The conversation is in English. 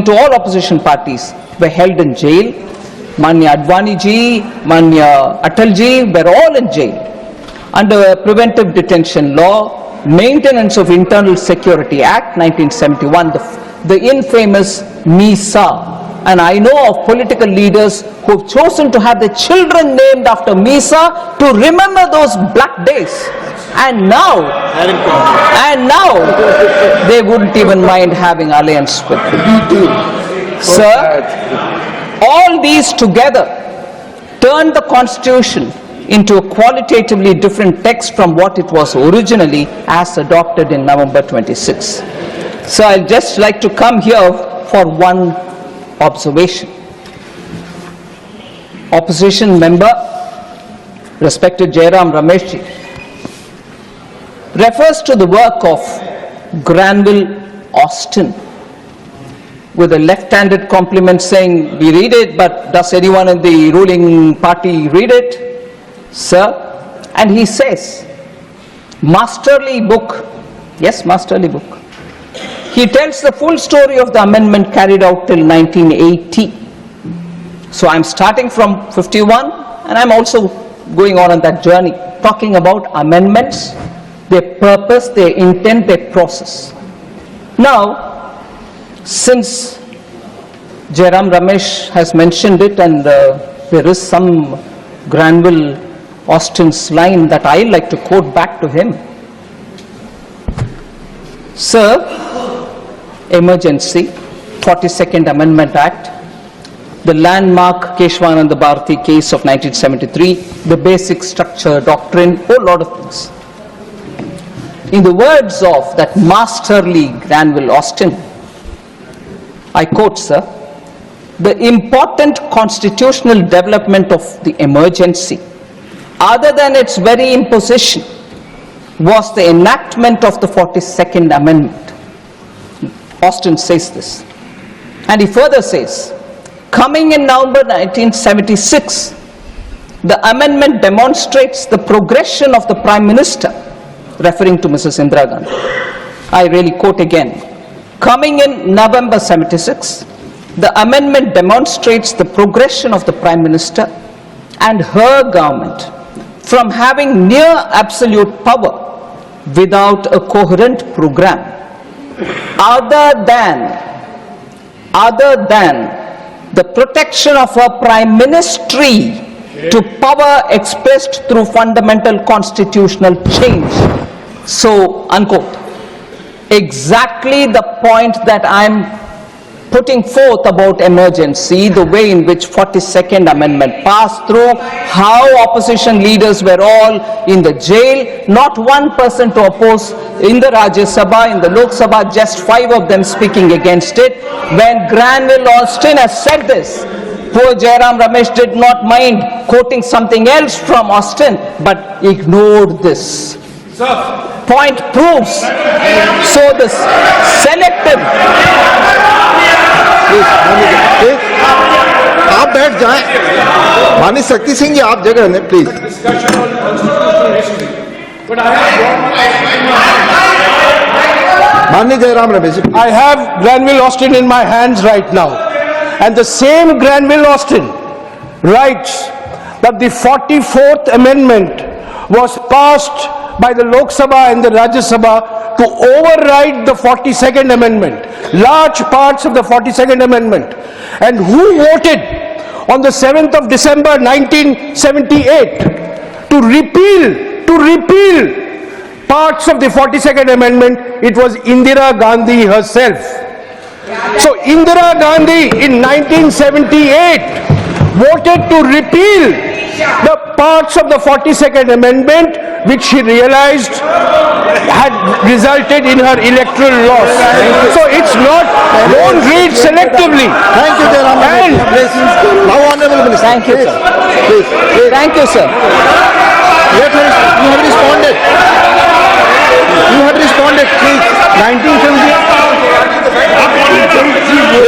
to all opposition parties were held in jail. Manya Advani ji, Manya Atal ji were all in jail under Preventive Detention Law, Maintenance of Internal Security Act 1971, the infamous MISA. And I know of political leaders who have chosen to have their children named after MISA to remember those black days. And now they wouldn't even mind having alliance with me. Sir, all these together turned the Constitution into a qualitatively different text from what it was originally as adopted in November 26. So I'll just like to come here for one observation. Opposition member, respected Jairam Rameshji, refers to the work of Granville Austin with a left-handed compliment saying, we read it, but does anyone in the ruling party read it, sir? And he says, masterly book. Yes, masterly book. He tells the full story of the amendment carried out till 1980. So I'm starting from 51 and I'm also going on that journey, talking about amendments, their purpose, their intent, their process. Now, since Jairam Ramesh has mentioned it and there is some Granville Austin's line that I like to quote back to him. Sir, emergency, 42nd Amendment Act, the landmark Keshwananda Bharati case of 1973, the basic structure, doctrine, whole lot of things. In the words of that masterly Granville Austin, I quote, sir, the important constitutional development of the emergency, other than its very imposition, was the enactment of the 42nd Amendment. Austin says this. And he further says, coming in November 1976, the amendment demonstrates the progression of the Prime Minister, referring to Mrs. Indira Gandhi. I really quote again. Coming in November 76, the amendment demonstrates the progression of the Prime Minister and her government from having near absolute power without a coherent program, other than the protection of her prime ministry to power expressed through fundamental constitutional change. So, unquote. Exactly the point that I'm putting forth about emergency, the way in which 42nd Amendment passed through, how opposition leaders were all in the jail, not one person to oppose in the Rajya Sabha, in the Lok Sabha, just 5 of them speaking against it. When Granville Austin has said this, poor Jairam Ramesh did not mind quoting something else from Austin, but ignored this. Point proves. So this selective. Please आप बैठ जाएं, माननीय शक्ति सिंह जी आप जगह लें please. माननीय Jairam Ramesh ji, I have Granville Austin in my hands right now, and the same Granville Austin writes that the 44th Amendment was passed by the Lok Sabha and the Rajya Sabha to override the 42nd Amendment, large parts of the 42nd Amendment. And who voted on the 7th of December 1978 to repeal parts of the 42nd Amendment? It was Indira Gandhi herself. So Indira Gandhi in 1978 voted to repeal the parts of the 42nd Amendment which she realized had resulted in her electoral loss. So it's not, don't read selectively. Thank you, Jairam Ramesh. Now, Honorable Minister. Thank you, sir. Please. Thank you, sir. You have responded. You have responded. Please. 1978.